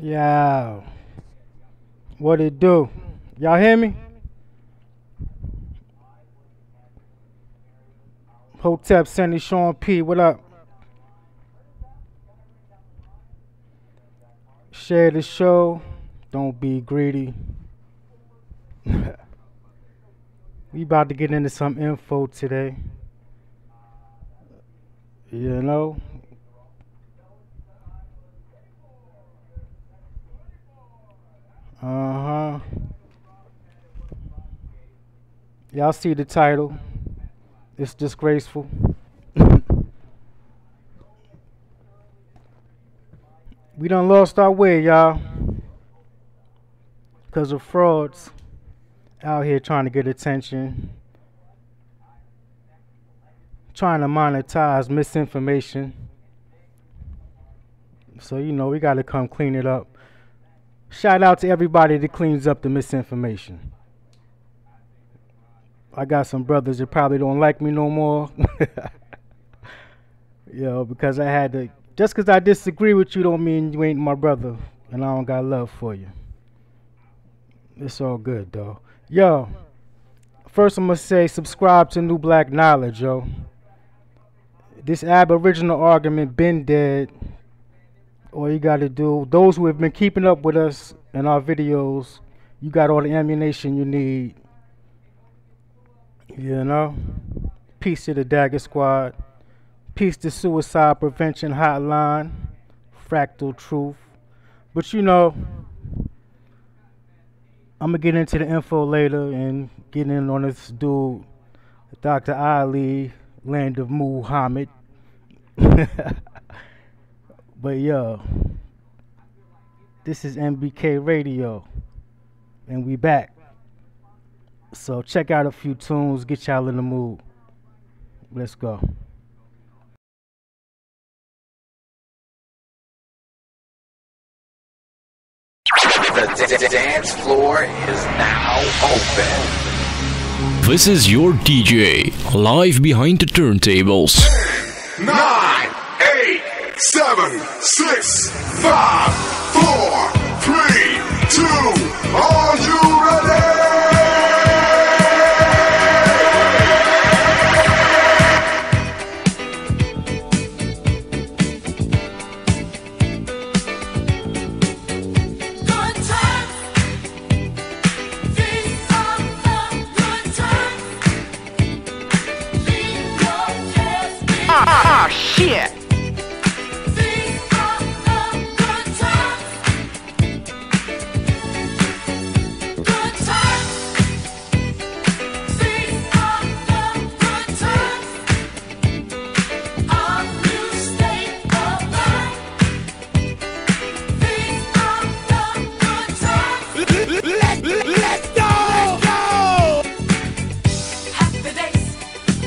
Yeah, what it do? Y'all hear me? Hotep, Sandy, Sean P, what up? Share the show. Don't be greedy. We about to get into some info today. You know? Uh-huh. Y'all see the title. It's disgraceful. We done lost our way, y'all. Because of frauds out here trying to get attention. Trying to monetize misinformation. So, we got to come clean it up. Shout out to everybody that cleans up the misinformation. I got some brothers that probably don't like me no more. Because I had to. Just because I disagree with you don't mean you ain't my brother. And I don't got love for you. It's all good, though. Yo, first I'm going to say subscribe to New Black Knowledge, yo. This aboriginal argument been dead. All you got to do, those who have been keeping up with us in our videos, you got all the ammunition you need. Peace to the Dagger Squad. Peace to Suicide Prevention Hotline. Fractal Truth. But I'm going to get into the info later and get in on this dude, Dr. Ali, land of Muhammad. But this is MBK Radio, and we back. So check out a few tunes, get y'all in the mood. Let's go. The dance floor is now open. This is your DJ, live behind the turntables. 10, 9, 8, 7, 6, 5, 4, 3, 2, are you ready? Shit! Happy days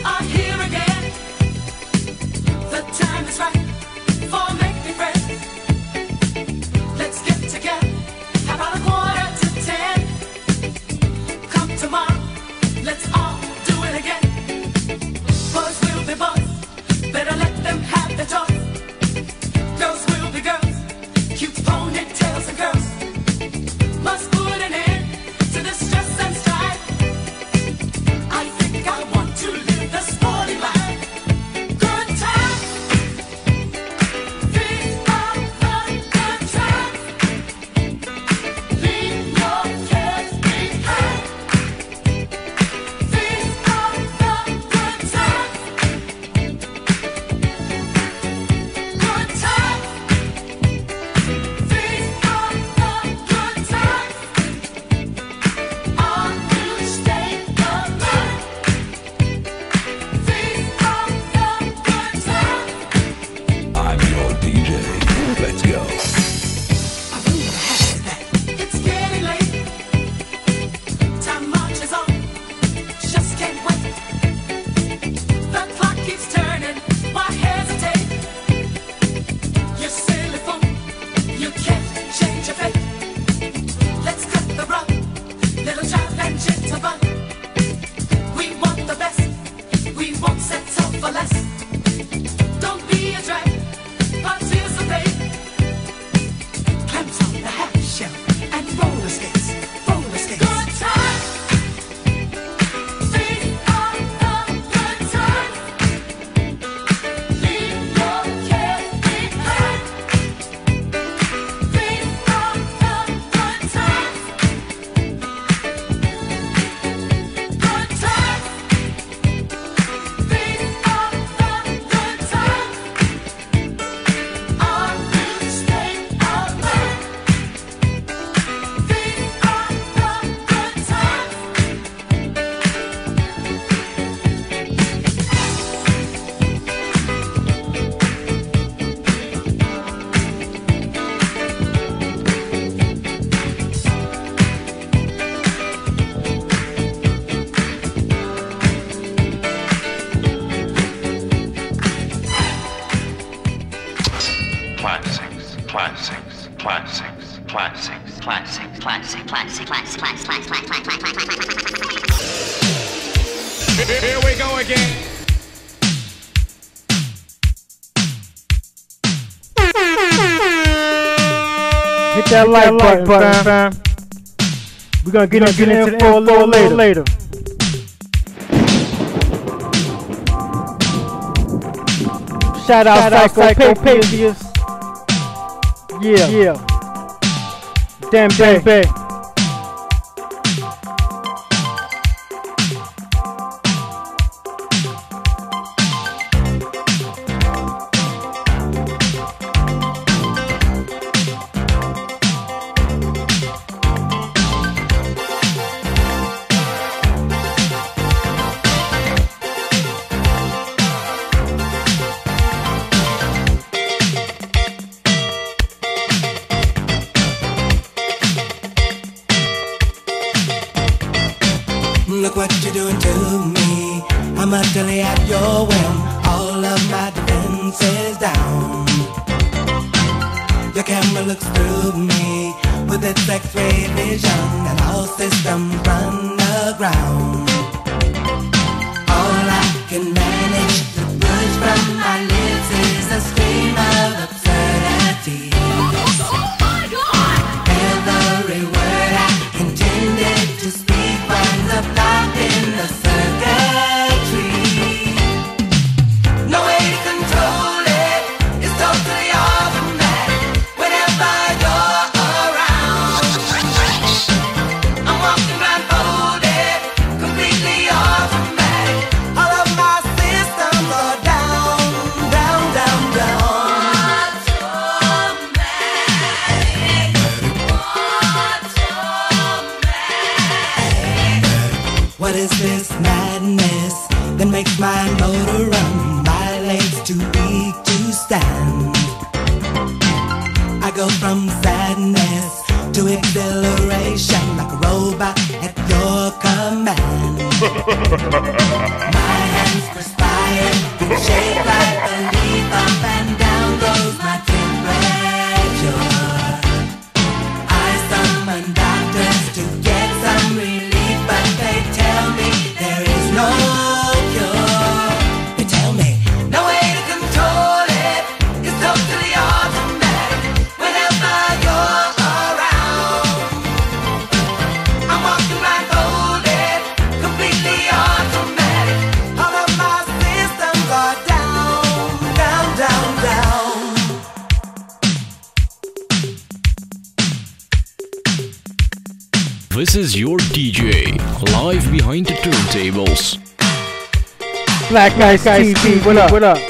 are here again. The time is classics, classics, classics, classics, classic, classic, classic, classic. Here we go again. Hit that like button, fam. We're gonna get into the info a little later. Shout out Psycho Papias. Yeah. Damn Bay. Look what you're doing to me. I'm utterly at your whim. All of my defenses down. Your camera looks through me with its X-ray vision, and all systems run aground. All I can manage to push from my lips is a stream of absurdity. Every word I intended to speak winds up locked in the circuitry. No way to control it, it's totally automatic. Whenever you're around, I'm walking blindfolded, completely automatic. All of my systems are down, down, down, down. What is this madness that makes my motor run? My legs too weak to stand. I go from sadness to exhilaration like a robot at your command. My hands perspire and shake like a leaf. Up and down goes my temperature. I summon doctors to get some relief, but they tell me there is no cure. They tell me no way to control it, it's totally automatic. Whenever you're around, I'm walking blindfolded, completely automatic. All of my systems are down, down, down, down. This is your DJ, live behind the turntables. Black Ice TV, what up?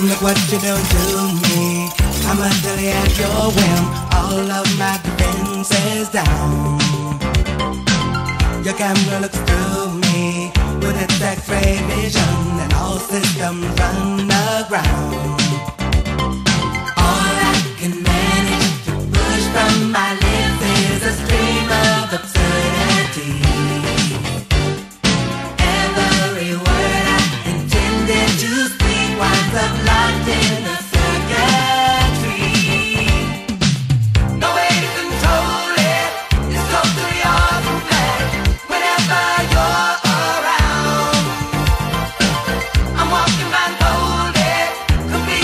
Look what you're doing to me. I'm utterly at your whim. All of my defenses down. Your camera looks through me with its X-ray vision, and all systems run aground. All I can manage to push from my lips is a stream of absurdity. Every word I intended to speak winds up locked in a circuitry. No way to control it, it's totally automatic. Whenever you're around, I'm walking blindfolded, completely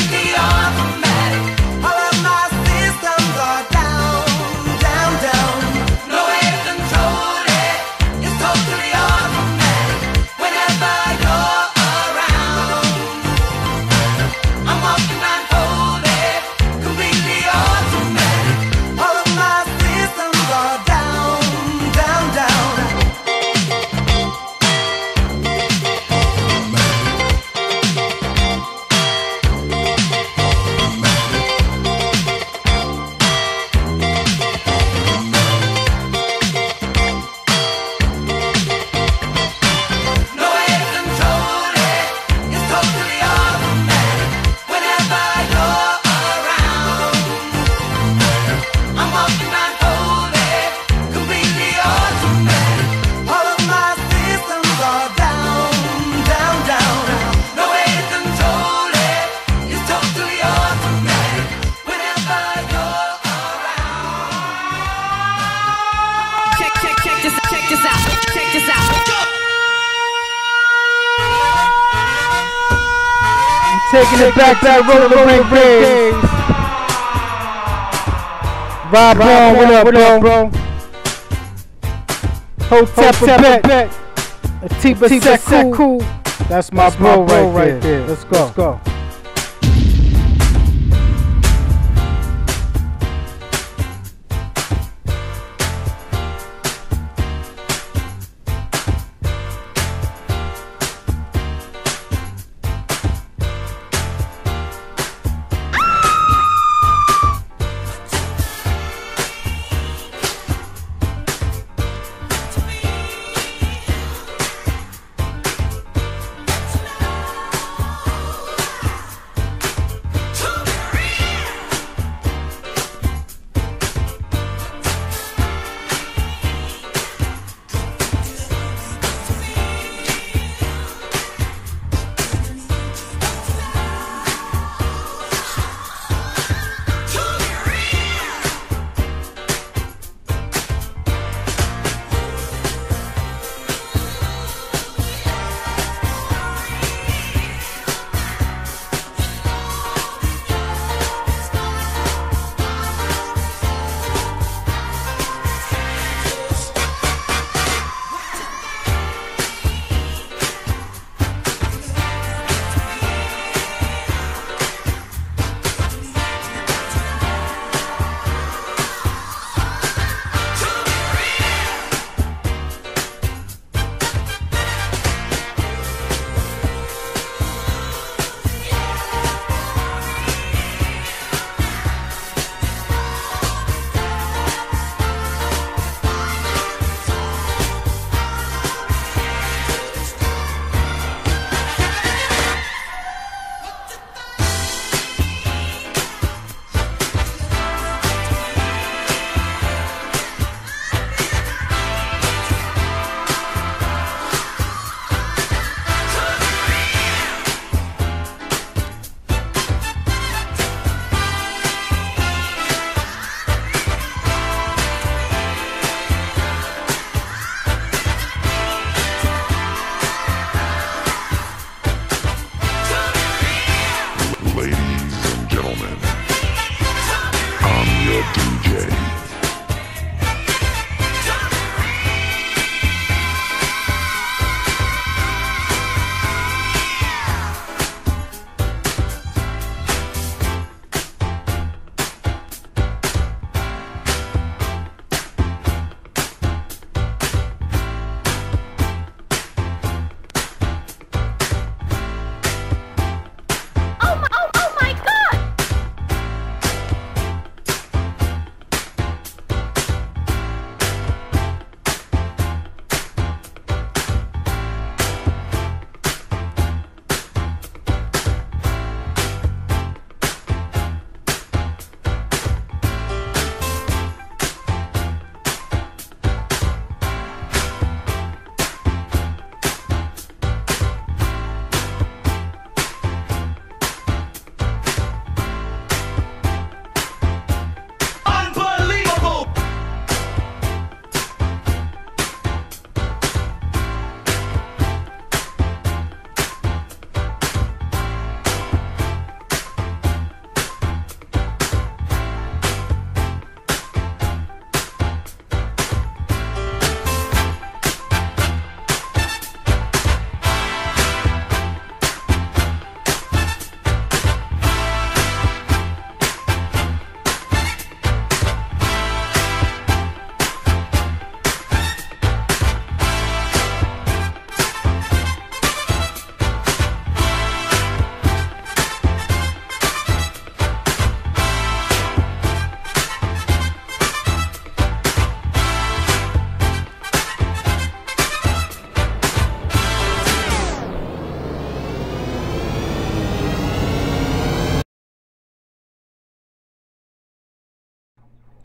Taking it back to the roller rink days. Rob on, what up, bro? Hotel Bet. Atiba Sekou. That's my bro right there. Let's go.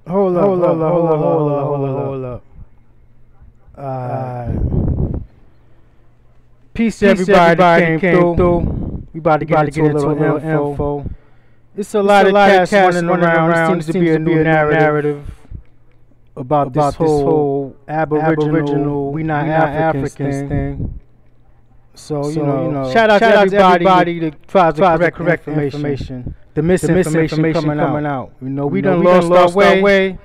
Hold up. Peace to everybody that came through. We about to get into a little info. It's a lot of cats running around. Seems to be a new narrative about this whole aboriginal, we not Africans thing. So you know, shout out to everybody that tries to correct information. The misinformation coming out. You know, we done lost our way.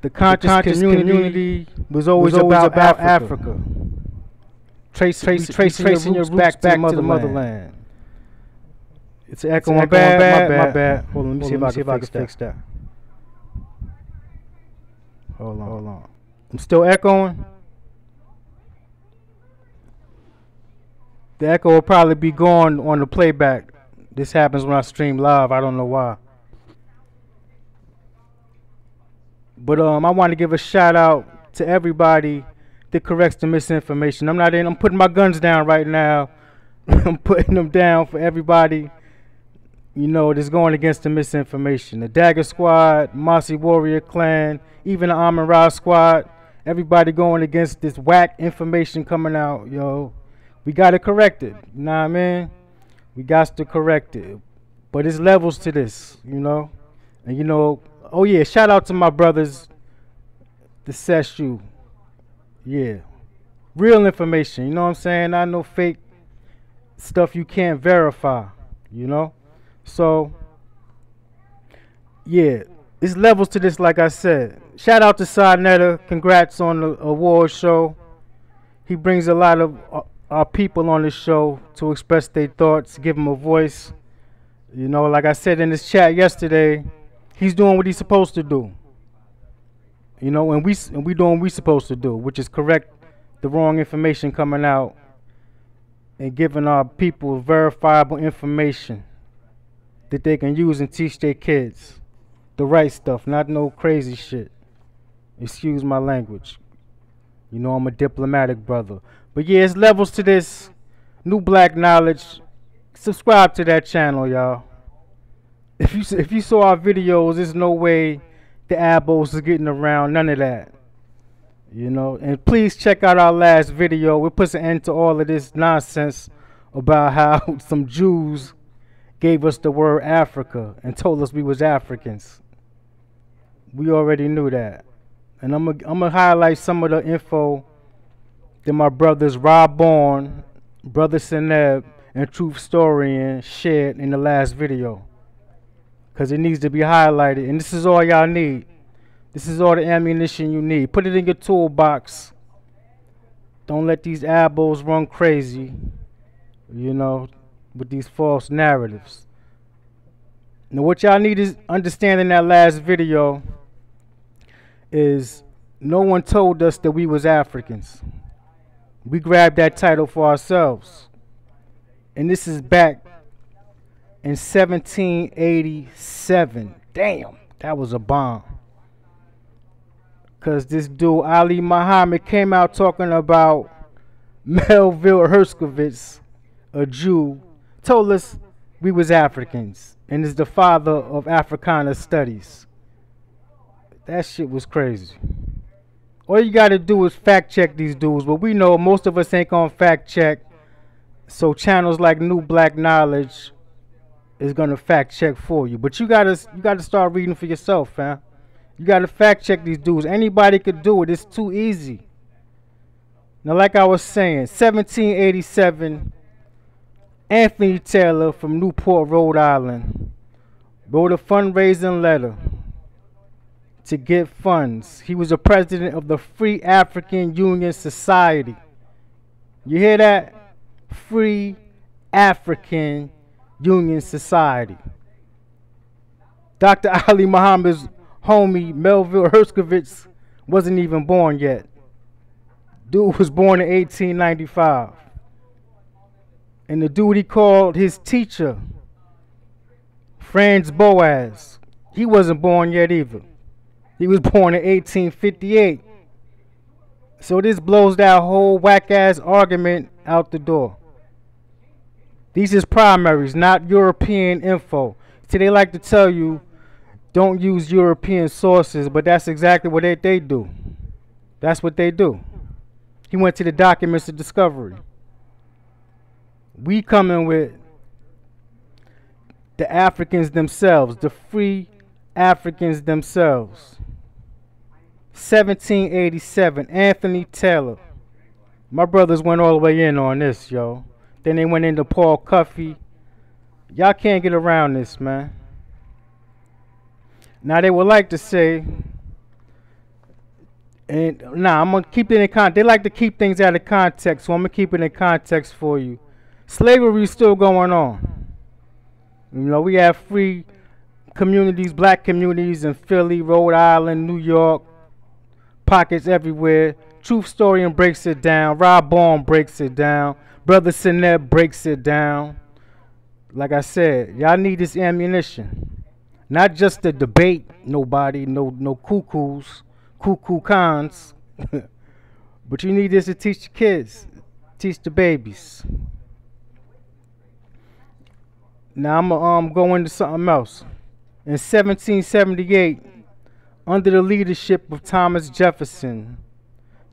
The conscious community was always about Africa. Tracing your roots back to the motherland. It's echoing bad. My bad. Hold on, let me see if I can fix that. Hold on. I'm still echoing. The echo will probably be gone on the playback. This happens when I stream live. I don't know why. But I want to give a shout out to everybody that corrects the misinformation. I'm putting my guns down right now. I'm putting them down for everybody, you know, that's going against the misinformation. The Dagger Squad, Mossy Warrior Clan, even the Amon Ra Squad. Everybody going against this whack information coming out, yo. We got to correct it. You know what I mean? We got to correct it. But there's levels to this, you know. And, you know, oh, yeah, shout out to my brothers, the Seshu. Yeah. Real information, you know what I'm saying? Not no fake stuff you can't verify, you know? So, yeah, there's levels to this, like I said. Shout out to Sarnetta. Congrats on the award show. He brings a lot of our people on the show to express their thoughts, give them a voice. You know, like I said in this chat yesterday, he's doing what he's supposed to do. You know, and we doing what we supposed to do, which is correct the wrong information coming out and giving our people verifiable information that they can use and teach their kids the right stuff, not no crazy shit. Excuse my language. You know, I'm a diplomatic brother. But yeah, it's levels to this. New Black Knowledge. Subscribe to that channel, y'all. If you saw our videos, there's no way the abos is getting around. None of that. You know, and please check out our last video. We put an end to all of this nonsense about how some Jews gave us the word Africa and told us we was Africans. We already knew that. And I'm gonna highlight some of the info that my brothers Rob Bourne, Brother Seneb, and Truth Storian shared in the last video. Because it needs to be highlighted. And this is all y'all need. This is all the ammunition you need. Put it in your toolbox. Don't let these abos run crazy, you know, with these false narratives. Now what y'all need is understanding that last video is no one told us that we was Africans. We grabbed that title for ourselves. And this is back in 1787. Damn, that was a bomb. Because this dude, Ali Muhammad, came out talking about Melville Herskovitz, a Jew, told us we was Africans and is the father of Africana studies. That shit was crazy. All you got to do is fact check these dudes. But we know most of us ain't going to fact check. So channels like New Black Knowledge is going to fact check for you. But you got to start reading for yourself, fam. You got to fact check these dudes. Anybody could do it. It's too easy. Now, like I was saying, 1787, Anthony Taylor from Newport, Rhode Island, wrote a fundraising letter to get funds. He was a president of the Free African Union Society. You hear that? Free African Union Society. Dr. Ali Muhammad's homie Melville Herskovitz wasn't even born yet. Dude was born in 1895. And the dude he called his teacher, Franz Boas, he wasn't born yet either. He was born in 1858. So this blows that whole whack-ass argument out the door. These is primaries, not European info. See, they like to tell you, don't use European sources, but that's exactly what they do. That's what they do. He went to the documents of discovery. We coming with the Africans themselves, the free Africans themselves. 1787, Anthony Taylor. My brothers went all the way in on this, yo. Then they went into Paul Cuffey. Y'all can't get around this, man. Now they would like to say, and nah, I'm gonna keep it in context. They like to keep things out of context, so I'm gonna keep it in context for you. Slavery is still going on. You know, we have free communities, black communities in Philly, Rhode Island, New York, pockets everywhere. Truth Story breaks it down. Rob Baum breaks it down. Brother Sinet breaks it down. Like I said, y'all need this ammunition. Not just to debate nobody, no cuckoo cons. But you need this to teach the kids, teach the babies. Now I'm gonna go into something else. In 1778, under the leadership of Thomas Jefferson,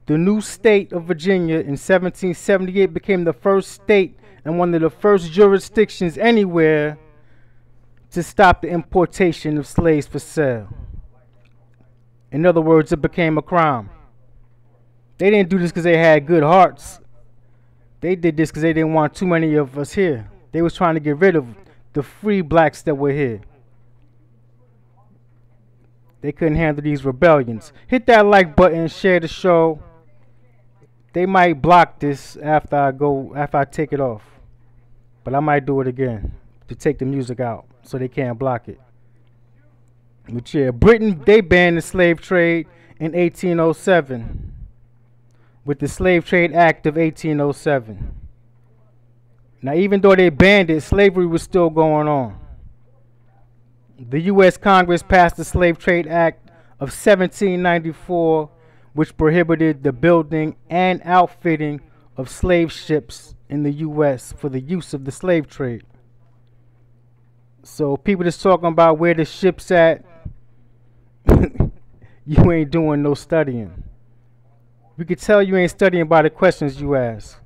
the new state of Virginia in 1778 became the first state and one of the first jurisdictions anywhere to stop the importation of slaves for sale. In other words, it became a crime. They didn't do this because they had good hearts. They did this because they didn't want too many of us here. They was trying to get rid of the free blacks that were here. They couldn't handle these rebellions. Hit that like button, share the show. They might block this after I take it off. But I might do it again to take the music out so they can't block it. But yeah, Britain, they banned the slave trade in 1807 with the Slave Trade Act of 1807. Now, even though they banned it, slavery was still going on. The U.S. Congress passed the Slave Trade Act of 1794, which prohibited the building and outfitting of slave ships in the U.S. for the use of the slave trade. So people just talking about where the ship's at, you ain't doing no studying. We could tell you ain't studying by the questions you ask.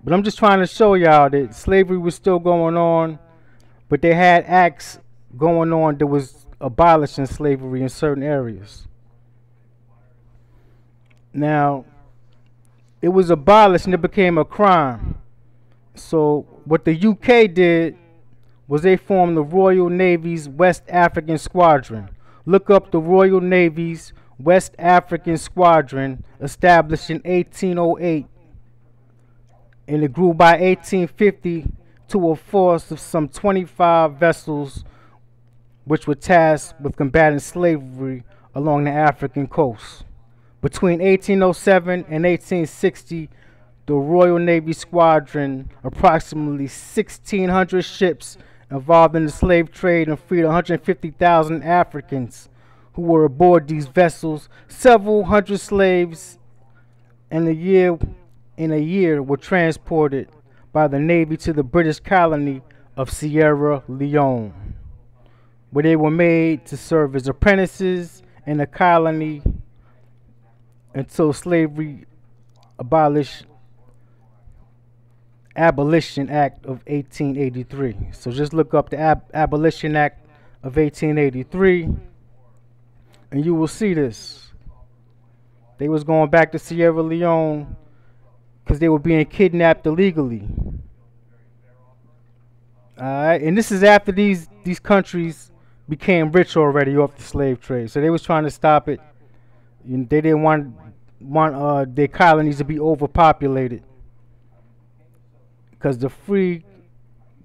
But I'm just trying to show y'all that slavery was still going on, but they had acts going on that was abolishing slavery in certain areas. Now, it was abolished and it became a crime. So what the UK did was they formed the Royal Navy's West African Squadron. Look up the Royal Navy's West African Squadron, established in 1808. And it grew by 1850 to a force of some 25 vessels which were tasked with combating slavery along the African coast. Between 1807 and 1860, the Royal Navy Squadron, approximately 1,600 ships involved in the slave trade, and freed 150,000 Africans who were aboard these vessels. Several hundred slaves in a year were transported by the Navy to the British colony of Sierra Leone, where they were made to serve as apprentices in the colony until slavery Abolition Act of 1883. So just look up the Abolition Act of 1883 and you will see this. They was going back to Sierra Leone because they were being kidnapped illegally. Alright, and this is after these countries became rich already off the slave trade. So they was trying to stop it. They didn't want their colonies to be overpopulated, because the free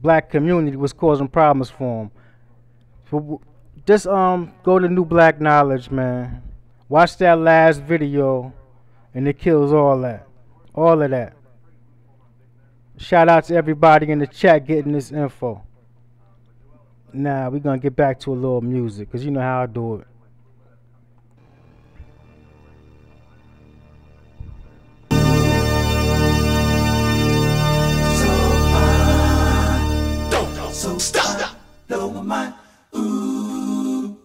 black community was causing problems for them. So just go to New Black Knowledge, man. Watch that last video, and it kills all of that. Shout out to everybody in the chat getting this info. Now we're gonna get back to a little music, because you know how I do it. So stop, blow my mind, ooh,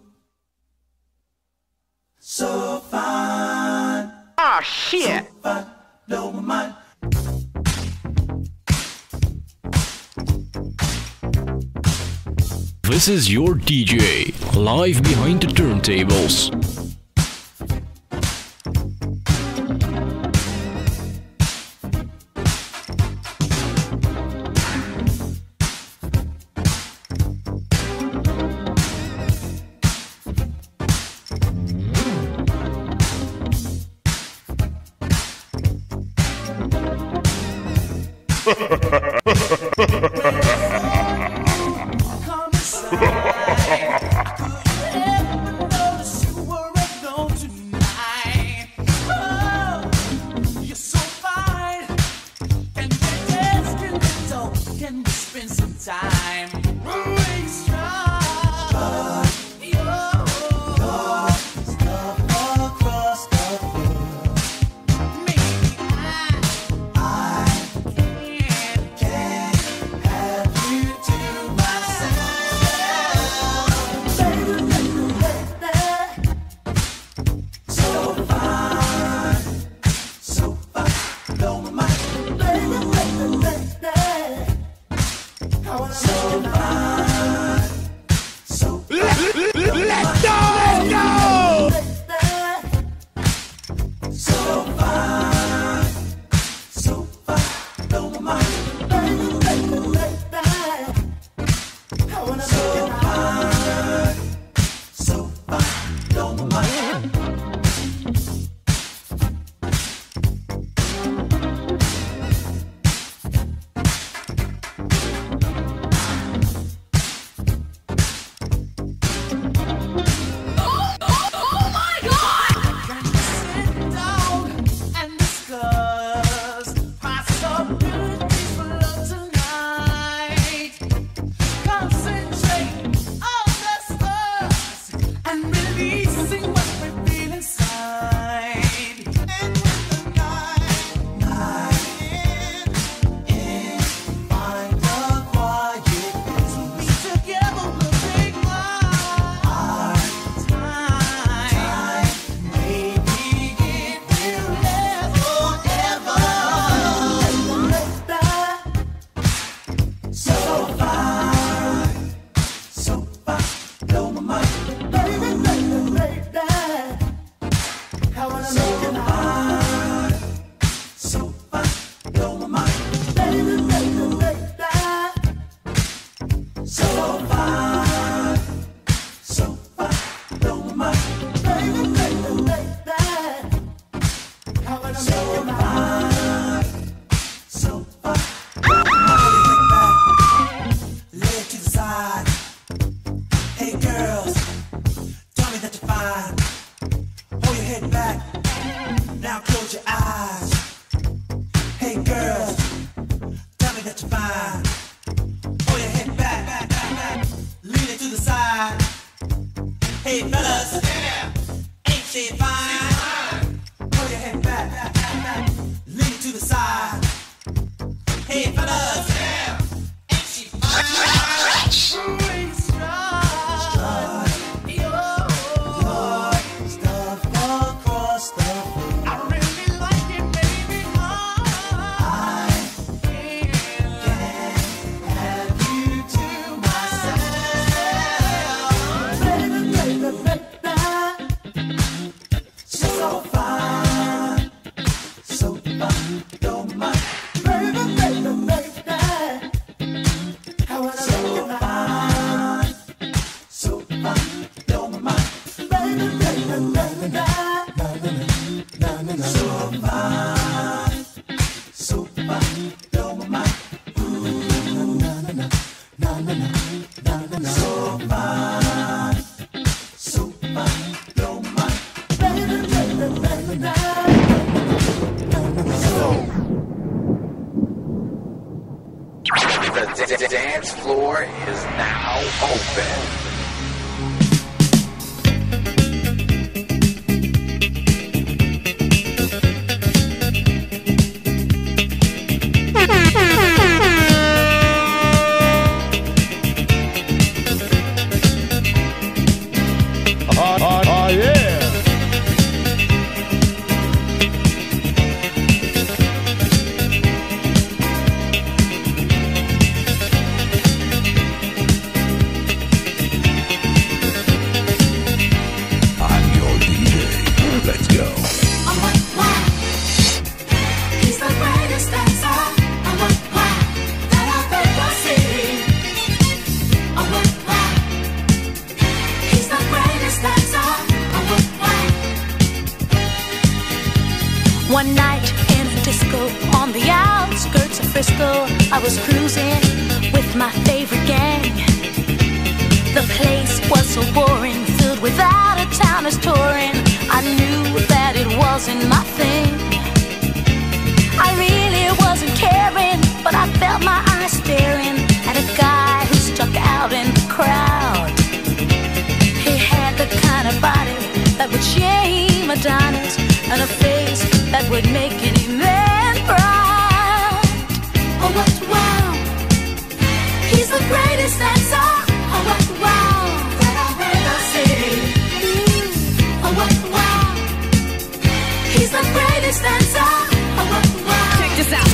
so fine. Oh shit! So fine, blow my mind. This is your DJ, live behind the turntables. The dance floor is now open. One night in a disco on the outskirts of Frisco, I was cruising with my favorite gang. The place was so boring, filled with out-of-towners touring. I knew that it wasn't my thing. I really wasn't caring, but I felt my eyes staring at a guy who stuck out in the crowd. He had the kind of body that would shame Adonis, and a face that would make any man proud. Oh, what wow! He's the greatest dancer. Oh, what wow! That I've ever seen. Oh, what wow! He's the greatest dancer. Oh, what wow! Check this out.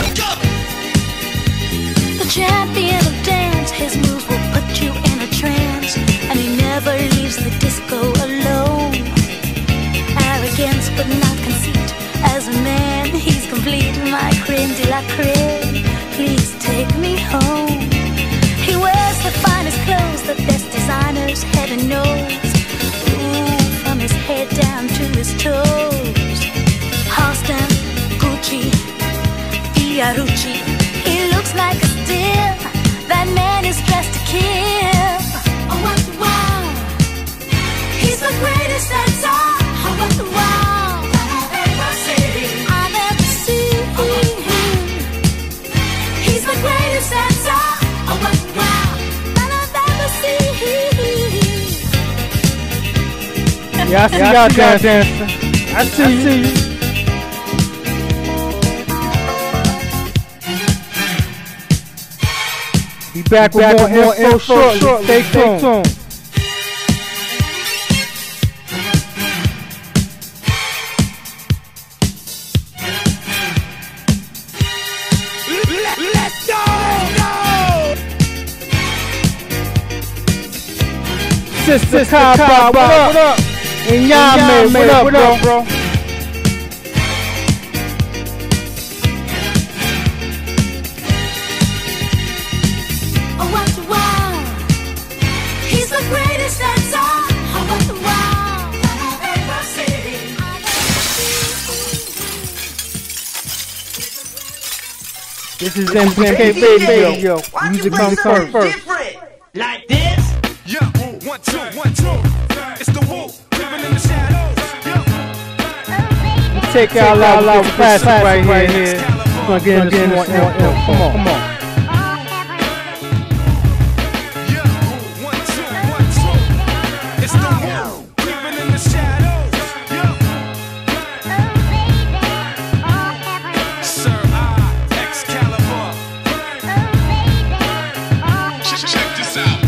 The champion of dance, his moves will put you in a trance, and he never leaves the disco alone. Arrogance but not conceit, as a man he's complete. My creme de la creme, please take me home. He wears the finest clothes, the best designers, heaven knows. Ooh, from his head down to his toes. Halston, Gucci, Fiorucci, he looks like a steal. That man is dressed to kill. Oh, what wow! He's the greatest dancer. Oh, what wow! That I've ever seen. I've ever seen. He's the greatest dancer. Oh, what wow! That I've ever seen. Yeah, I see y'all dancing. I see you. Be back with more info shortly. Stay tuned. Let's go! Sister Kaba, what up? And y'all, what up, bro? Oh, what wow! He's the greatest dancer. Oh, what wow! That I've ever seen. This is MPK baby, yo. Music comes first. Different. Like this? Yeah, 1, 2, 1, 2. It's the Woo, living in the shadows. Yeah. Take out loud classic right here. We're gonna get into more info. Come on. Yeah, 1, 2, 1, 2. It's the Woo, living in the shadows. Yeah. Sir, Excalibur. Check this out.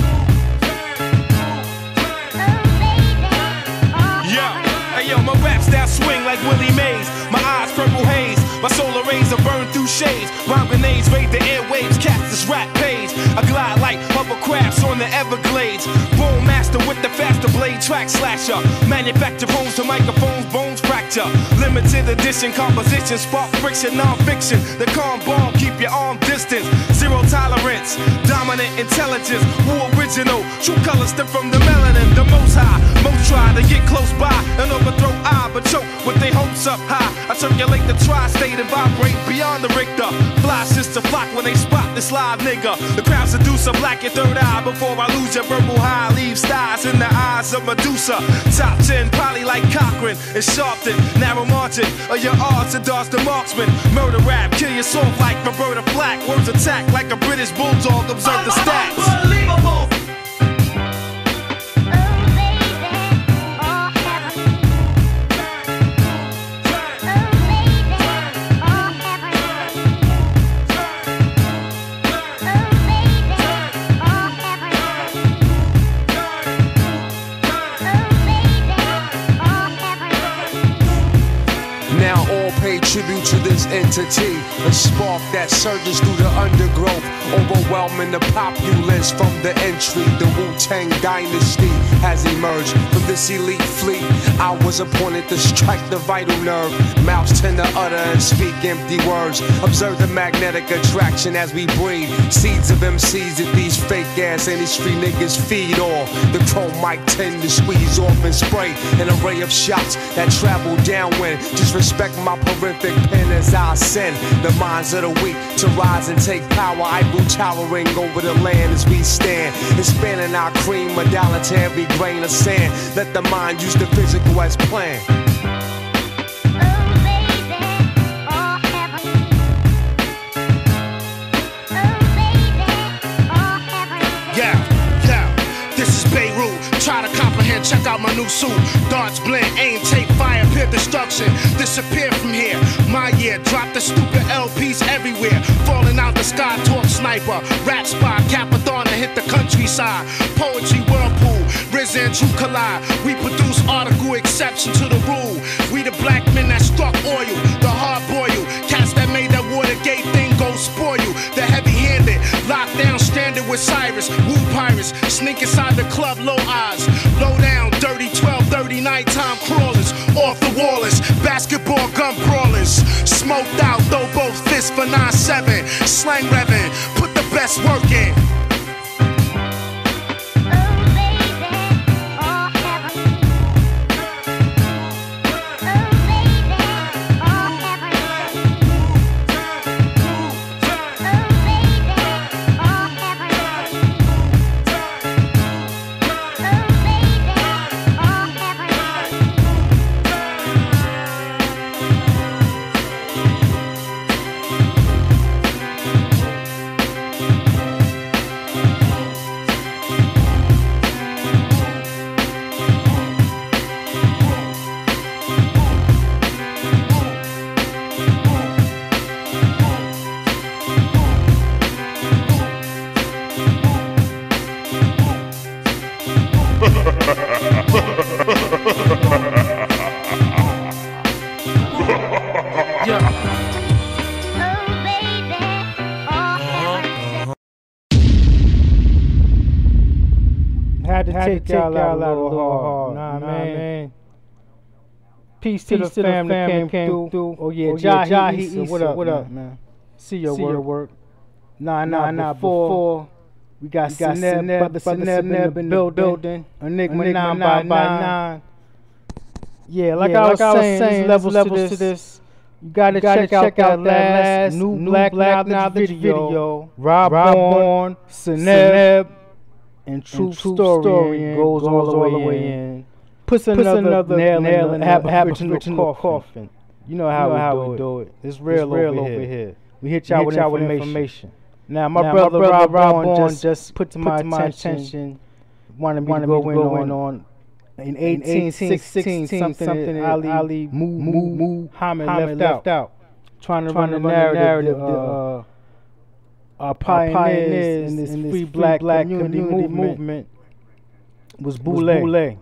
Yo, my rap style swing like Willie Mays. My eyes purple haze. My solar rays are burned through shades. Bomb grenades raid the airwaves. Cast this rap page. I glide like hovercrafts on the Everglades. Bone master with the faster blade. Track slasher. Manufacture homes to microphones. Bones fracture. Limited edition composition. Spark friction. Non-fiction. The calm bomb. Keep your arm distance. Zero tolerance. Dominant intelligence. Who original. True colors stem from the melanin. The most high. Most try to get close by and overthrow I, but choke with their hopes up high. I circulate the tri-state and vibrate beyond the Richter. Fly sister flock when they spot this live nigga. The crowd seducer, black your third eye before I lose your verbal high. Leave stars in the eyes of Medusa. Top 10, probably like Cochran and Sharpton. Narrow margin of your odds and dodge the marksman. Murder rap, kill your soul like Roberta Flack. Words attack like a British bulldog. Observe the stats. Unbelievable. Now all pay tribute to this entity, a spark that surges through the undergrowth, overwhelming the populace from the entry. The Wu-Tang dynasty has emerged from this elite fleet. I was appointed to strike the vital nerve. Mouths tend to utter and speak empty words. Observe the magnetic attraction as we breathe. Seeds of MCs that these fake ass industry niggas feed on. The chrome mic tend to squeeze off and spray an array of shots that travel downwind. Just respect my soporific pen as I send the minds of the weak to rise and take power. Eiffel towering over the land as we stand, expanding our cream medallion to every grain of sand. Let the mind use the physical as planned. Try to comprehend, check out my new suit. Darts blend, aim, take fire, pure destruction. Disappear from here. My year, drop the stupid LPs everywhere. Falling out the sky, talk sniper. Rap spot, Capathon, hit the countryside. Poetry whirlpool, Rizza and True collide. We produce article exception to the rule. We the black men that struck oil, the hard boil. Cats that made that Watergate thing go spoil you. The heavy-handed, locked down, stranded with Cyrus. Woo pirates, sneak inside the club, low eyes. Low down, dirty 12:30 nighttime crawlers. Off the wallers, basketball gun brawlers. Smoked out, throw both fists for 9-7. Slang revving, put the best work in. Had to take y'all out a little hard. Nah, man. Peace to the family that came through. Oh yeah, Jahi, what up, man? See your work. Nah, before we got Sineb, Brother Sineb in the building. Enigma 9x9. Yeah, like I was saying, levels to this. You gotta check out that last new Black Knowledge video. Rob Bourne, Sineb, and True Story goes all the way in. Puts another nail in the coffin. You know how we do it. It's real over here. We hit y'all with information. Now, my brother Rob Bourne just put to my attention, wanted me to go in on in 1816 something Ali Muhammad left out, trying to run the narrative. Our pioneers in this free black community movement was Boule.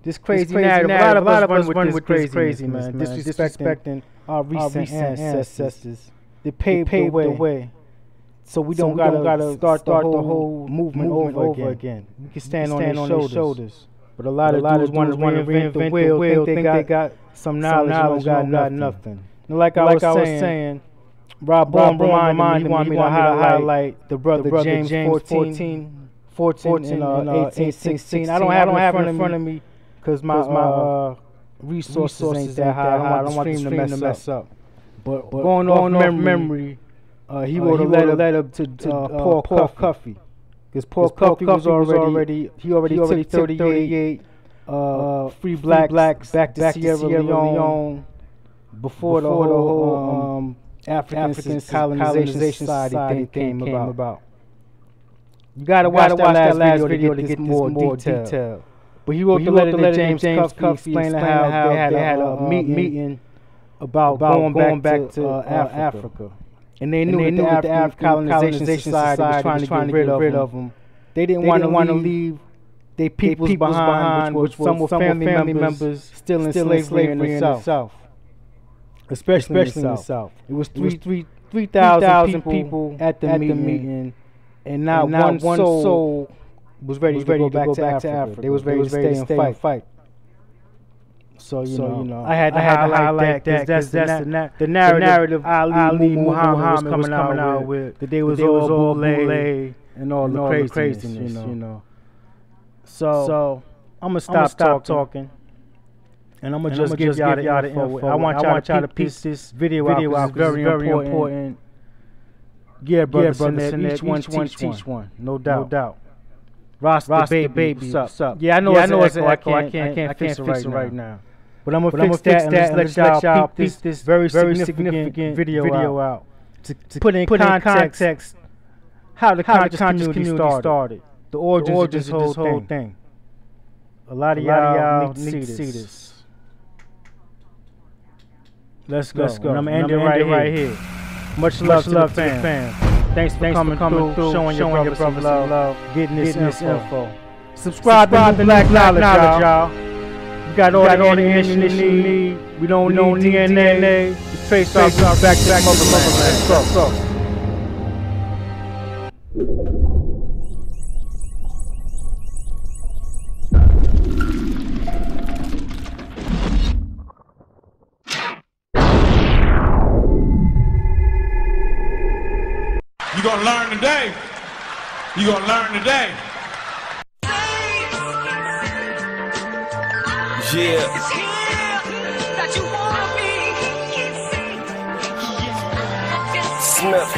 This crazy narrative. A lot of us run with this crazy man. Disrespecting our recent ancestors. They paved the way. So we don't gotta start the whole movement over again. We can stand on their shoulders. But a lot of dudes want to reinvent the wheel. Think they got some knowledge, don't got nothing. Like I was saying, Rob Bourne reminded me to highlight the brother James 14 in 1816. I don't have it in front of me because my resources ain't that high. I don't want the stream to mess up. But going off memory, he wrote a letter to Paul Cuffey. Because Paul Cuffey was already took 38 free blacks back to Sierra Leone before the whole African colonization society thing came about. You gotta watch that last video to get more detail. But he wrote the letter to James Cuffey explaining how they had a meeting about going back to Africa. And they knew that the African colonization society was trying to get rid of them. They didn't want to leave their peoples behind, which some were family members still in slavery in the South. Especially in the South. It was 3,000 people at the meeting, and not one soul was ready to go back to Africa. They was ready to stay and fight. So you know, I had to highlight that because that's the narrative Ali Muhammad was coming out with. That they was all Boule and all the craziness, you know. So I'm gonna stop talking. And I'm gonna just give y'all the info. I want y'all to piece this video out because it's very important. Yeah, brother, each one teach one. No doubt. Roster baby, what's up? Yeah, I know it's an echo. I can't fix it right now. But I'm gonna fix that and let y'all piece this very significant video out to put in context how the conscious community started, the origins of this whole thing. A lot of y'all need to see this. Let's go. And I'm gonna end it right here. Much love to the fam. Thanks for coming through, showing your brothers some love, getting this info. Subscribe to Black Knowledge, y'all. You got all the ammunition you need. We don't need DNA. We trace our roots back to the motherland. Let's go. You gonna learn today. You gonna learn today. Yeah. Smith.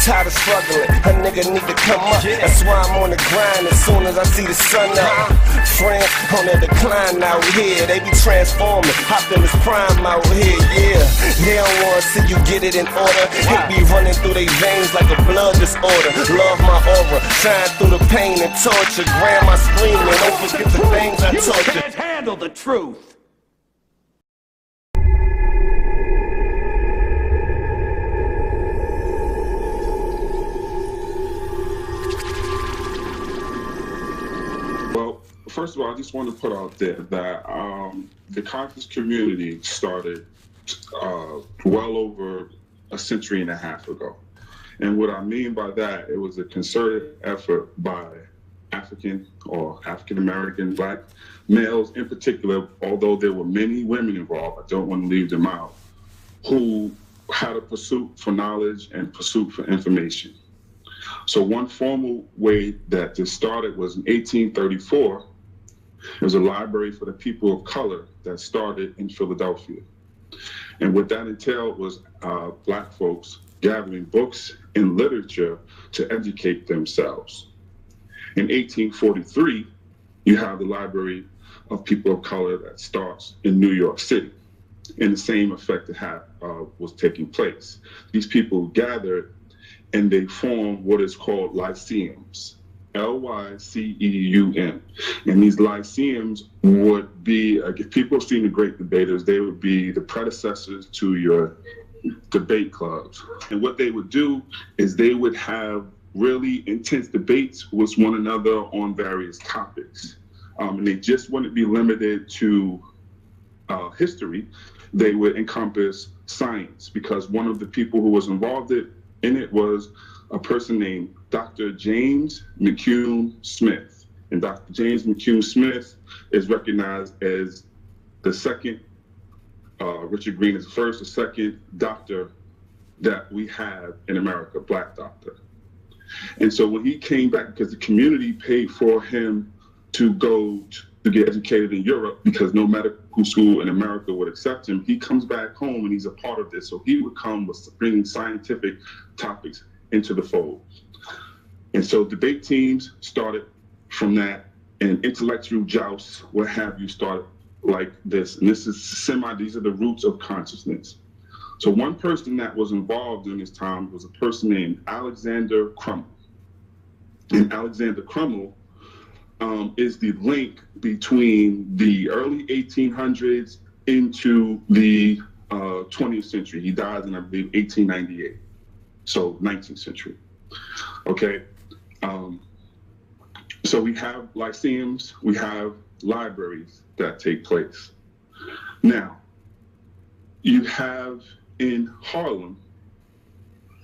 Tired of struggling, a nigga need to come up. That's why I'm on the grind as soon as I see the sun up. Friends on the decline out here, they be transforming, hopped in this prime out here, yeah. They don't wanna see you get it in order. Hate be running through their veins like a blood disorder. Love my aura, shine through the pain and torture. Grandma screaming, don't forget the things I taught you. You can't handle the truth. Well, first of all, I just want to put out there that the conscious community started well over a century and a half ago. And what I mean by that, it was a concerted effort by African or African-American black males in particular, although there were many women involved, I don't want to leave them out, who had a pursuit for knowledge and pursuit for information. So one formal way that this started was in 1834. There was a library for the people of color that started in Philadelphia. And what that entailed was black folks gathering books and literature to educate themselves. In 1843, you have the Library of People of Color that starts in New York City. And the same effect was taking place. These people gathered and they formed what is called lyceums, Lyceum. And these lyceums would be, if people have seen the great debaters, they would be the predecessors to your debate clubs. And what they would do is they would have really intense debates with one another on various topics. And they just wouldn't be limited to history. They would encompass science, because one of the people who was involved in it was a person named Dr. James McCune Smith. And Dr. James McCune Smith is recognized as the second, Richard Green is the first, the second doctor that we have in America, black doctor. And so when he came back, because the community paid for him to go to get educated in Europe, because no medical school in America would accept him, he comes back home and he's a part of this. So he would come with bringing scientific topics into the fold. And so debate teams started from that, and intellectual jousts, what have you, started like this. And this is these are the roots of consciousness. So one person that was involved in this time was a person named Alexander Crummell. And Alexander Crummell is the link between the early 1800s into the 20th century. He died in, I believe, 1898. So 19th century. Okay. So we have lyceums, we have libraries that take place. Now, you have in Harlem,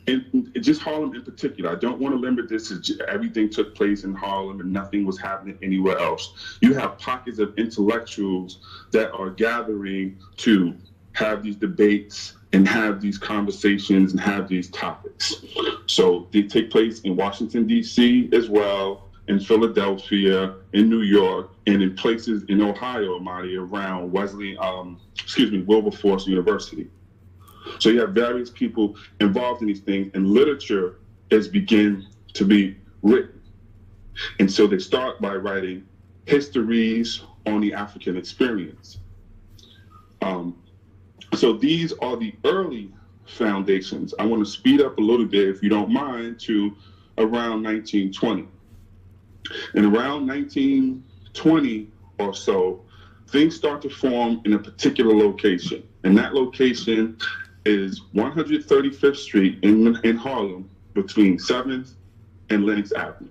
and just Harlem in particular, I don't want to limit this to everything took place in Harlem and nothing was happening anywhere else. You have pockets of intellectuals that are gathering to have these debates and have these conversations and have these topics. So they take place in Washington, D.C. as well, in Philadelphia, in New York, and in places in Ohio, Amadi, around Wilberforce University. So you have various people involved in these things, and literature is begin to be written. And so they start by writing histories on the African experience. So these are the early foundations. I want to speed up a little bit, if you don't mind, to around 1920. And around 1920 or so, things start to form in a particular location. And that location is 135th Street in Harlem, between 7th and Lenox Avenue.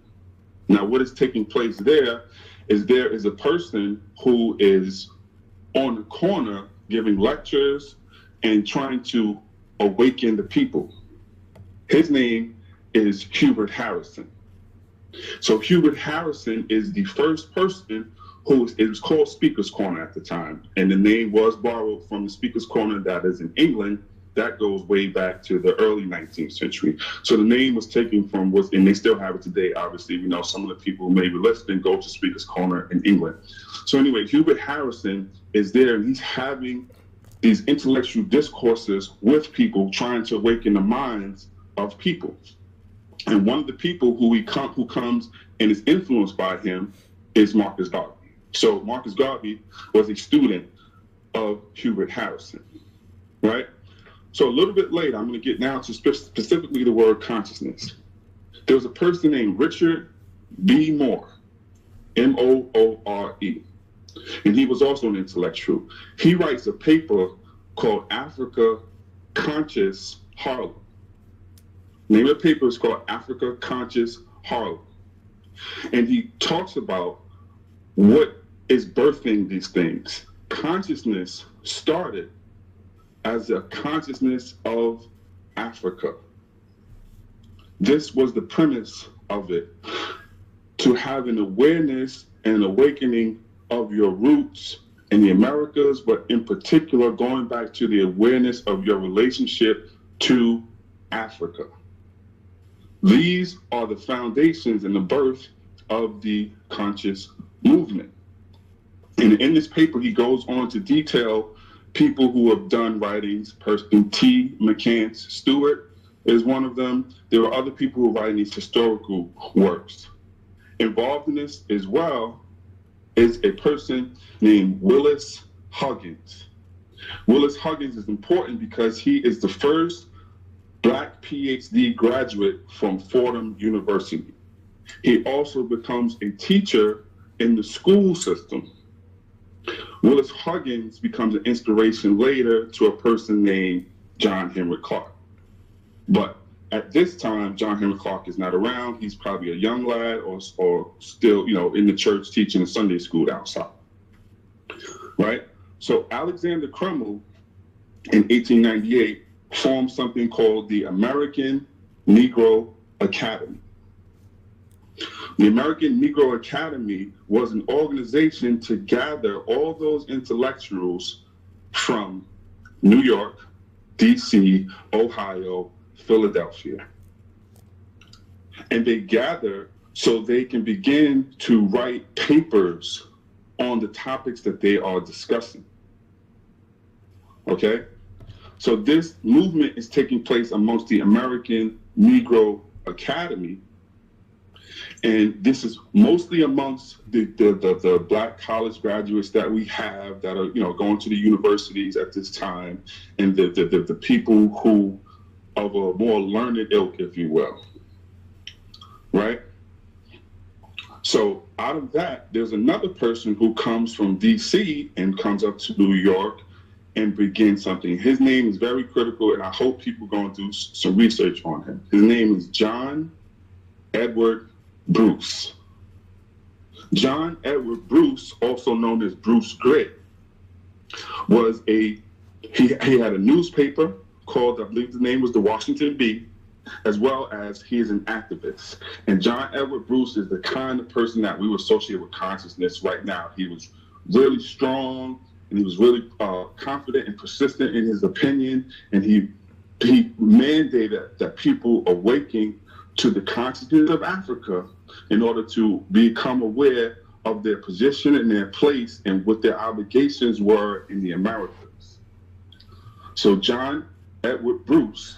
Now, what is taking place there is a person who is on the corner giving lectures and trying to awaken the people. His name is Hubert Harrison. So Hubert Harrison is the first person it was called Speaker's Corner at the time, and the name was borrowed from the Speaker's Corner that is in England. That goes way back to the early 19th century. So the name was taken from and they still have it today, obviously. We know some of the people who may be listening go to Speaker's Corner in England. So anyway, Hubert Harrison is there, and he's having these intellectual discourses with people, trying to awaken the minds of people. And one of the people who comes and is influenced by him is Marcus Garvey. So Marcus Garvey was a student of Hubert Harrison, right? So a little bit later, I'm going to get now to specifically the word consciousness. There was a person named Richard B. Moore, Moore, and he was also an intellectual. He writes a paper called Africa Conscious Harlem. The name of the paper is called Africa Conscious Harlem. And he talks about what is birthing these things. Consciousness started as a consciousness of Africa. This was the premise of it, to have an awareness and awakening of your roots in the Americas, but in particular, going back to the awareness of your relationship to Africa. These are the foundations and the birth of the conscious movement. And in this paper, he goes on to detail people who have done writings. Person T. McCants Stewart is one of them. There are other people who are writing these historical works. Involved in this as well is a person named Willis Huggins. Willis Huggins is important because he is the first Black PhD graduate from Fordham University. He also becomes a teacher in the school system. Willis Huggins becomes an inspiration later to a person named John Henry Clark. But at this time, John Henry Clark is not around. He's probably a young lad or still, in the church teaching Sunday school down south, right? So Alexander Crummell in 1898 formed something called the American Negro Academy. The American Negro Academy was an organization to gather all those intellectuals from New York, DC, Ohio, Philadelphia. And they gather so they can begin to write papers on the topics that they are discussing. Okay? So this movement is taking place amongst the American Negro Academy. And this is mostly amongst the Black college graduates that we have that are, going to the universities at this time, and the people who of a more learned ilk, if you will, right? So out of that, there's another person who comes from DC and comes up to New York and begins something. His name is very critical, and I hope people go and do some research on him. His name is John Edward Bruce. John Edward Bruce, also known as Bruce Gray, he had a newspaper called, I believe the name was the Washington Bee, as well as he is an activist. And John Edward Bruce is the kind of person that we would associate with consciousness right now. He was really strong, and he was really confident and persistent in his opinion, and he mandated that people awaken to the consciousness of Africa in order to become aware of their position and their place and what their obligations were in the Americas. So John Edward Bruce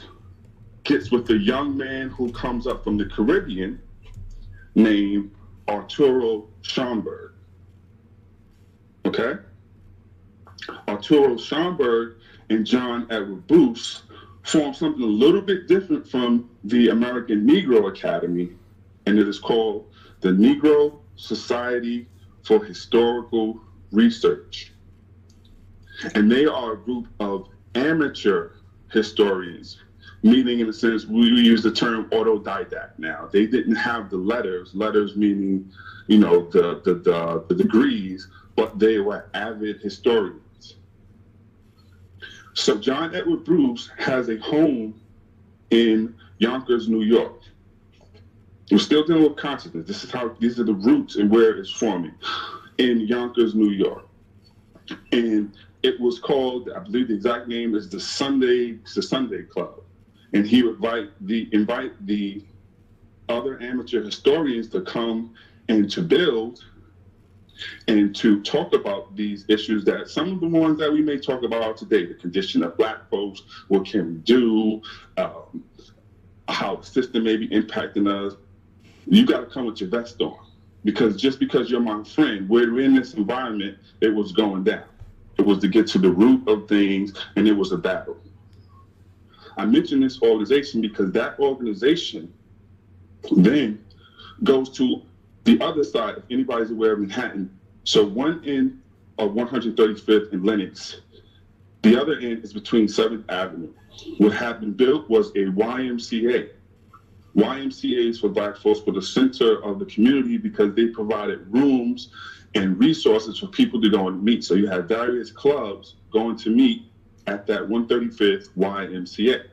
gets with a young man who comes up from the Caribbean named Arturo Schomburg. Okay? Arturo Schomburg and John Edward Bruce formed something a little bit different from the American Negro Academy, and it is called the Negro Society for Historical Research. And they are a group of amateur historians, meaning in a sense, we use the term autodidact now. They didn't have the letters meaning, you know, the degrees, but they were avid historians. So John Edward Bruce has a home in Yonkers, New York. We're still dealing with consciousness. These are the roots and where it's forming in Yonkers, New York. And it was called, I believe the exact name is the Sunday Club. And he would invite the other amateur historians to come and to build and to talk about these issues, that some of the ones that we may talk about today, the condition of Black folks, what can we do, how the system may be impacting us. You got to come with your vest on, because just because you're my friend, we're in this environment, it was going down. It was to get to the root of things, and it was a battle. I mention this organization because that organization then goes to the other side, if anybody's aware of Manhattan. So one end of 135th and Lenox, the other end is between 7th Avenue. What had been built was a YMCA. YMCAs for Black folks were the center of the community because they provided rooms and resources for people to go and meet. So you had various clubs going to meet at that 135th YMCA.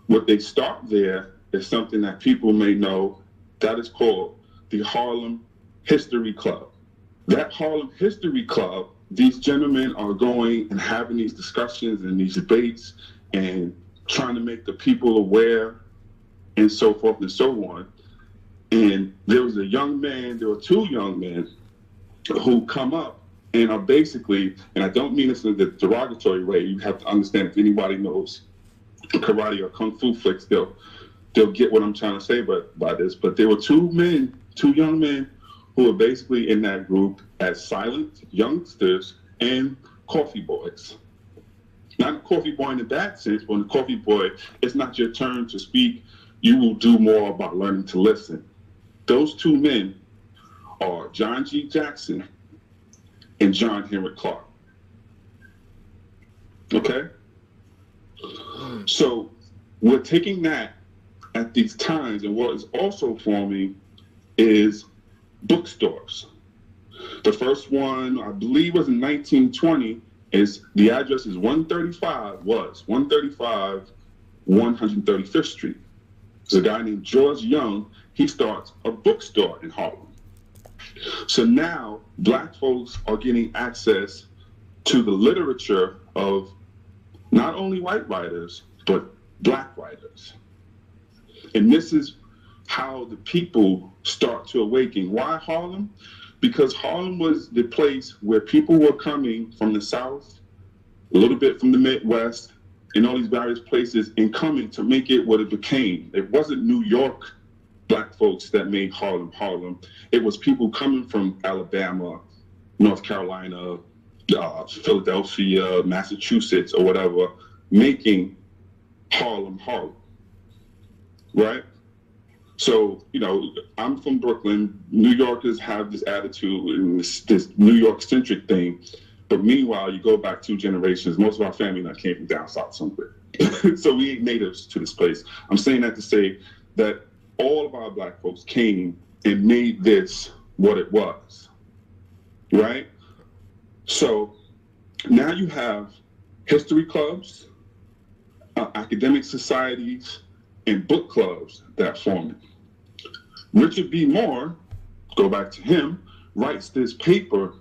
What they start there is something that people may know, that is called the Harlem History Club. That Harlem History Club, these gentlemen are going and having these discussions and these debates and trying to make the people aware and so forth and so on. And there was a young man, there were two young men who come up and are basically, and I don't mean this in the derogatory way, you have to understand, if anybody knows karate or kung fu flicks, they'll get what I'm trying to say by this. But there were two young men who were basically in that group as silent youngsters and coffee boys. Not a coffee boy in the bad sense, but a coffee boy, it's not your turn to speak. You will do more about learning to listen. Those two men are John G. Jackson and John Henrik Clark. Okay? So we're taking that at these times, and what is also forming is bookstores. The first one, I believe, was in 1920. The address is 135 135 Street. There's a guy named George Young. He starts a bookstore in Harlem. So now Black folks are getting access to the literature of not only white writers, but Black writers. And this is how the people start to awaken. Why Harlem? Because Harlem was the place where people were coming from the South, a little bit from the Midwest, and all these various places, and coming to make it what it became. It wasn't New York Black folks that made Harlem Harlem. It was people coming from Alabama, North Carolina, Philadelphia, Massachusetts, or whatever, making Harlem Harlem, right? So, you know, I'm from Brooklyn. New Yorkers have this attitude and this New York-centric thing. But meanwhile, you go back 2 generations, most of our family came from down south somewhere. So we ain't natives to this place. I'm saying that to say that all of our Black folks came and made this what it was, right? So now you have history clubs, academic societies, and book clubs that form it. Richard B. Moore, go back to him, writes this paper,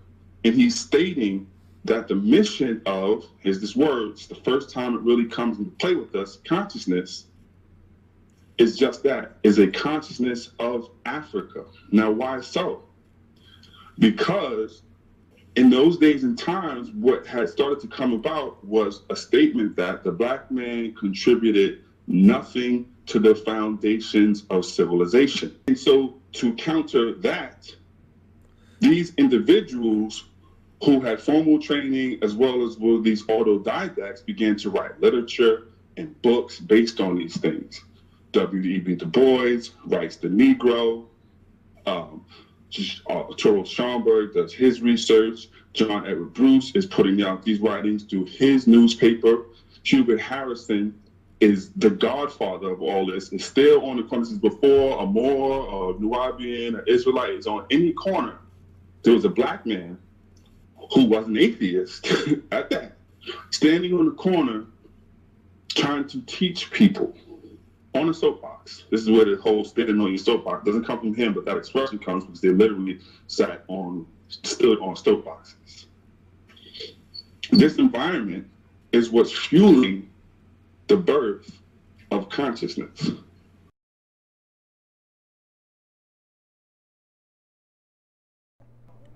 and he's stating that the mission of, here's this word, it's the first time it really comes into play with us, consciousness, is just that, is a consciousness of Africa. Now, why so? Because in those days and times, what had started to come about was a statement that the black man contributed nothing to the foundations of civilization. And so to counter that, these individuals who had formal training as well as these autodidacts began to write literature and books based on these things. W.E.B. Du Bois writes The Negro. Charles Schomburg does his research. John Edward Bruce is putting out these writings through his newspaper. Hubert Harrison is the godfather of all this. Is still on the corner. This is before a Moor, a Nubian, an Israelite is on any corner. There was a black man who was an atheist at that, standing on the corner trying to teach people on a soapbox. This is where the whole standing on your soapbox doesn't come from him, but that expression comes because they literally stood on soapboxes. This environment is what's fueling the birth of consciousness.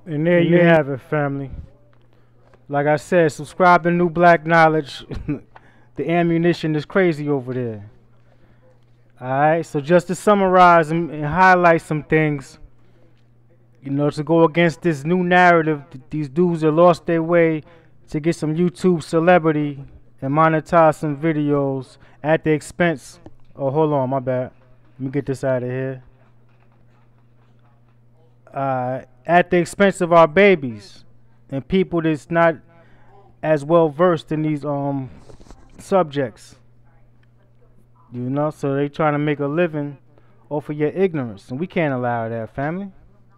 And there you have it, family. Like I said, subscribe to New Black Knowledge. The ammunition is crazy over there. Alright, so just to summarize and highlight some things, you know, to go against this new narrative, these dudes that lost their way to get some YouTube celebrity and monetize some videos at the expense. Oh, hold on, my bad. Let me get this out of here. At the expense of our babies and people that's not as well versed in these subjects. You know, so they trying to make a living off of your ignorance, and we can't allow that, family.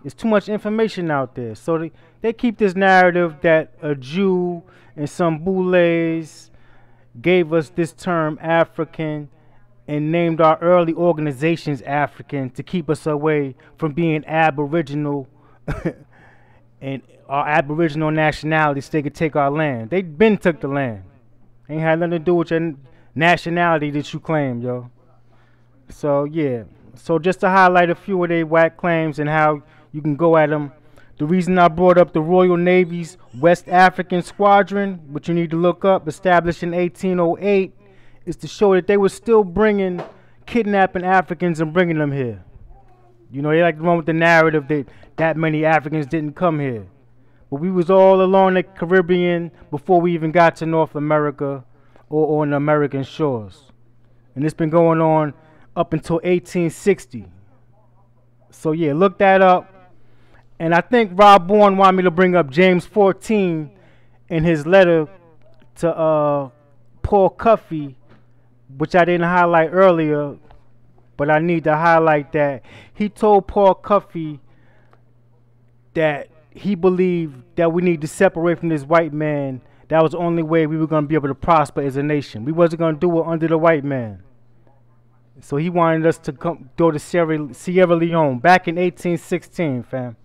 It's too much information out there. So they keep this narrative that a Jew and some Boulets gave us this term African and named our early organizations African to keep us away from being Aboriginal and our Aboriginal nationality so they could take our land. They been took the land. Ain't had nothing to do with your nationality that you claim, yo. So yeah, so just to highlight a few of their whack claims and how you can go at them. The reason I brought up the Royal Navy's West African Squadron, which you need to look up, established in 1808, is to show that they were still kidnapping Africans and bringing them here. You know, they like the one with the narrative that many Africans didn't come here. But we was all along the Caribbean before we even got to North America or on the American shores. And it's been going on up until 1860. So yeah, look that up. And I think Rob Bourne wanted me to bring up James 14 in his letter to Paul Cuffey, which I didn't highlight earlier, but I need to highlight that. He told Paul Cuffey that he believed that we need to separate from this white man. That was the only way we were going to be able to prosper as a nation. We wasn't going to do it under the white man. So he wanted us to go to Sierra Leone back in 1816, fam.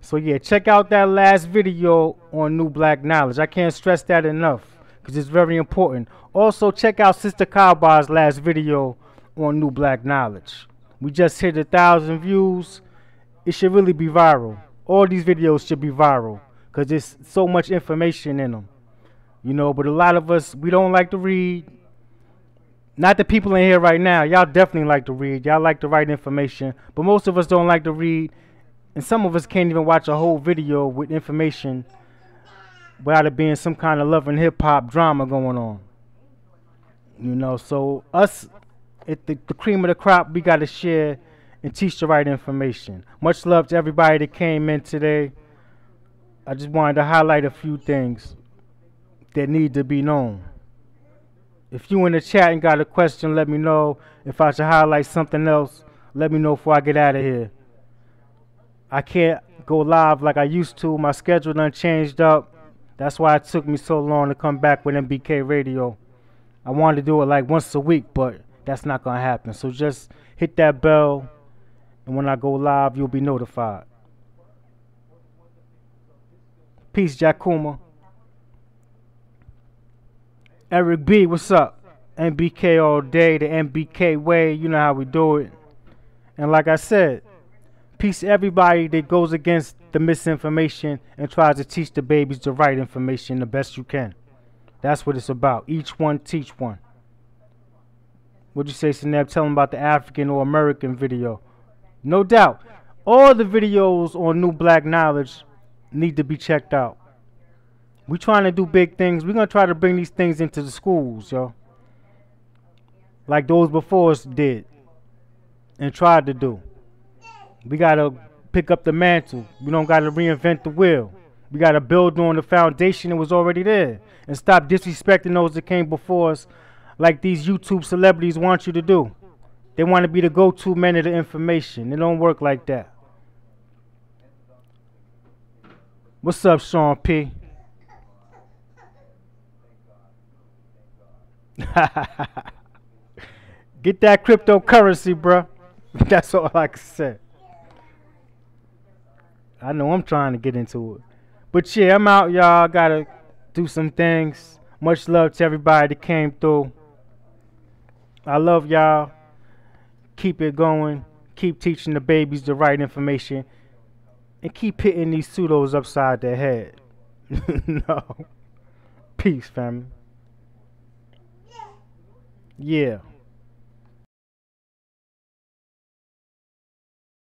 So yeah, check out that last video on New Black Knowledge. I can't stress that enough because it's very important. Also, check out Sister Kaba's last video on New Black Knowledge. We just hit 1,000 views. It should really be viral. All these videos should be viral because there's so much information in them. You know, but a lot of us, we don't like to read. Not the people in here right now. Y'all definitely like to read. Y'all like to write information. But most of us don't like to read. And some of us can't even watch a whole video with information without it being some kind of love and hip-hop drama going on. You know, so us, at the cream of the crop, we got to share and teach the right information. Much love to everybody that came in today. I just wanted to highlight a few things that need to be known. If you in the chat and got a question, let me know. If I should highlight something else, let me know before I get out of here. I can't go live like I used to. My schedule done changed up. That's why it took me so long to come back with MBK Radio. I wanted to do it like once a week, but that's not going to happen. So just hit that bell, and when I go live, you'll be notified. Peace, Jakuma. Eric B, what's up? MBK all day, the MBK way. You know how we do it. And like I said, peace to everybody that goes against the misinformation and tries to teach the babies the right information the best you can. That's what it's about. Each one teach one. What'd you say, Sineb? Tell them about the African or American video. No doubt. All the videos on New Black Knowledge need to be checked out. We trying to do big things. We're going to try to bring these things into the schools, yo. Like those before us did and tried to do. We got to pick up the mantle. We don't got to reinvent the wheel. We got to build on the foundation that was already there and stop disrespecting those that came before us like these YouTube celebrities want you to do. They want to be the go-to men of the information. It don't work like that. What's up, Sean P? Get that cryptocurrency, bruh. That's all I can say. I know I'm trying to get into it. But yeah, I'm out, y'all. I gotta do some things. Much love to everybody that came through. I love y'all. Keep it going. Keep teaching the babies the right information. And keep hitting these pseudos upside their head. No. Peace, family. Yeah.